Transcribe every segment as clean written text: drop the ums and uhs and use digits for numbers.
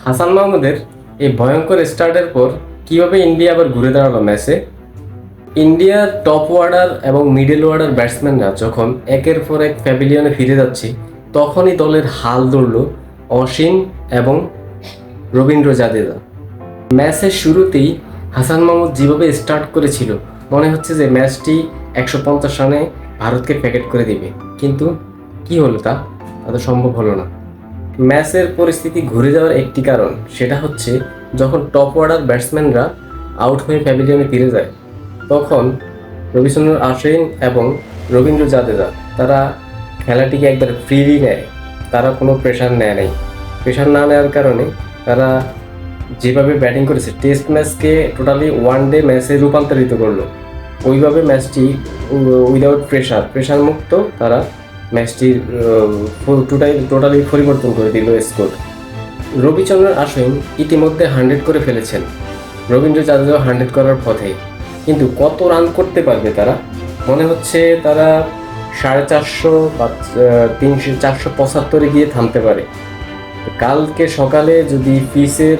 হাসান মাহমুদের এই ভয়ঙ্কর স্টার্টের পর কিভাবে ইন্ডিয়া আবার ঘুরে দাঁড়ালো ম্যাচে। ইন্ডিয়ার টপ অর্ডার এবং মিডল অর্ডার ব্যাটসম্যানরা যখন একের পর এক প্যাভিলিয়নে ফিরে যাচ্ছে, তখনই দলের হাল ধরল অসীম এবং রবীন্দ্র জাদেজা। ম্যাচের শুরুতেই হাসান মাহমুদ যেভাবে স্টার্ট করেছিল, মনে হচ্ছে যে ম্যাচটি 150 রানে ভারতকে প্যাকেট করে দিবে, কিন্তু কি হলো তা তো সম্ভব হলো না। ম্যাচের পরিস্থিতি ঘুরে যাওয়ার একটি কারণ, সেটা হচ্ছে যখন টপ অর্ডার ব্যাটসম্যানরা আউট হয়ে প্যাভিলিয়নে ফিরে যায়, তখন রবিচন্দ্রন আশ্বিন এবং রবীন্দ্র জাদেজা তারা খেলাটিকে একবার ফ্রিলি নেয়। তারা কোনো প্রেশার নেয় নাই। প্রেশার না নেওয়ার কারণে তারা যেভাবে ব্যাটিং করেছে, টেস্ট ম্যাচকে টোটালি ওয়ান ডে ম্যাচে রূপান্তরিত করলো। ওইভাবে ম্যাচটি উইদাউট প্রেশার মুক্ত তারা ম্যাচটি টোটালি পরিবর্তন করে দিল স্কোর। রবিচন্দ্রন আশ্বিন ইতিমধ্যে 100 করে ফেলেছেন, রবীন্দ্র জাদেজাও 100 করার পথে, কিন্তু কত রান করতে পারবে তারা? মনে হচ্ছে তারা 450 বা 475 গিয়ে থামতে পারে। কালকে সকালে যদি পিচের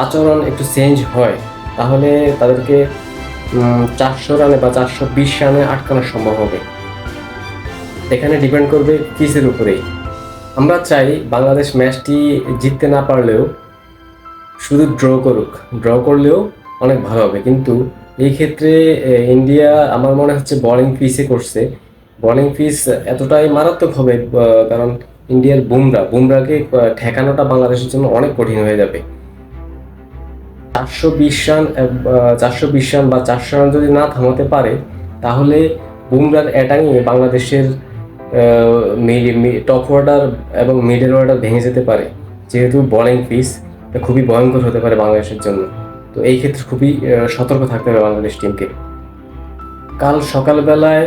আচরণ একটু চেঞ্জ হয়, তাহলে তাদেরকে 400 রানে বা 420 রানে আটকানো সম্ভব হবে। এখানে ডিপেন্ড করবে পিচের উপরেই। আমরা চাই বাংলাদেশ ম্যাচটি জিততে না পারলেও শুধু ড্র করলেও অনেক ভালো হবে, কিন্তু এই ক্ষেত্রে ইন্ডিয়া আমার মনে হচ্ছে বোলিং পিচে করছে। বোলিং পিচ এতটাই মারাত্মক হবে, কারণ ইন্ডিয়ার বুমরাকে ঠেকানোটা বাংলাদেশের জন্য অনেক কঠিন হয়ে যাবে। 420 রান বা 400 রান যদি না থামাতে পারে, তাহলে বুমরার অ্যাটাকে বাংলাদেশের টপ অর্ডার এবং মিডল অর্ডার ভেঙে যেতে পারে। যেহেতু বোলিং পিচ খুবই ভয়ঙ্কর হতে পারে বাংলাদেশের জন্য, তো এই ক্ষেত্রে খুবই সতর্ক থাকতে হবে বাংলাদেশ টিমকে। কাল সকালবেলায়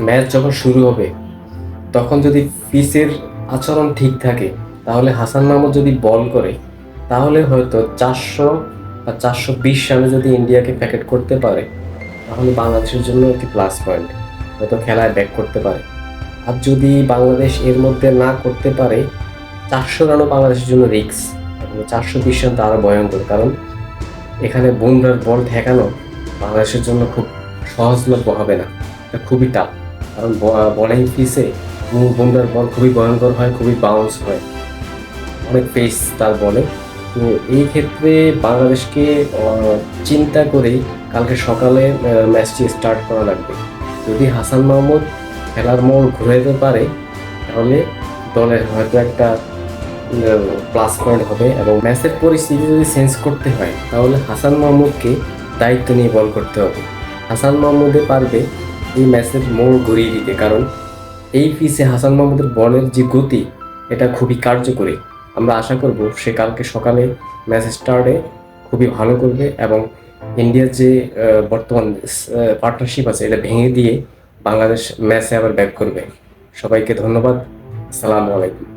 ম্যাচ যখন শুরু হবে, তখন যদি পিচের আচরণ ঠিক থাকে, তাহলে হাসান মাহমুদ যদি বল করে, তাহলে হয়তো 400 বা 420 রানে যদি ইন্ডিয়াকে প্যাকেট করতে পারে, তাহলে বাংলাদেশের জন্য একটি প্লাস পয়েন্ট, হয়তো খেলায় ব্যাক করতে পারে। আর যদি বাংলাদেশ এর মধ্যে না করতে পারে, 400 রানও বাংলাদেশের জন্য রিস্ক, 420 রান তো আরও ভয়ঙ্কর, কারণ এখানে বুমরার বল ঠেকানো বাংলাদেশের জন্য খুব সহজলভ্য হবে না, এটা খুবই টাফ। কারণ বোলিং পিচে বুমরার বল খুবই ভয়ঙ্কর হয়, খুবই বাউন্স হয়, অনেক পেস তার বলে। তো এই ক্ষেত্রে বাংলাদেশকে চিন্তা করেই কালকে সকালে ম্যাচটি স্টার্ট করা লাগবে। যদি হাসান মাহমুদ খেলার মোড় ঘুরে যেতে পারে, তাহলে দলের হয়তো একটা প্লাস পয়েন্ট হবে। এবং ম্যাচের পরিস্থিতি যদি চেঞ্জ করতে হয়, তাহলে হাসান মাহমুদকে দায়িত্ব নিয়ে বল করতে হবে। হাসান মাহমুদে পারবে এই ম্যাচের মোড় ঘুরিয়ে দিতে, কারণ এই পিচে হাসান মাহমুদের বলের যে গতি, এটা খুবই কার্যকরী। আমরা আশা করব সে কালকে সকালে ম্যাচ স্টার্টে খুবই ভালো করবে এবং ইন্ডিয়ার যে বর্তমান পার্টনারশিপ আছে, এটা ভেঙে দিয়ে বাংলাদেশ ম্যাচে আবার ব্যাক করবে। সবাইকে ধন্যবাদ। আসসালামু আলাইকুম।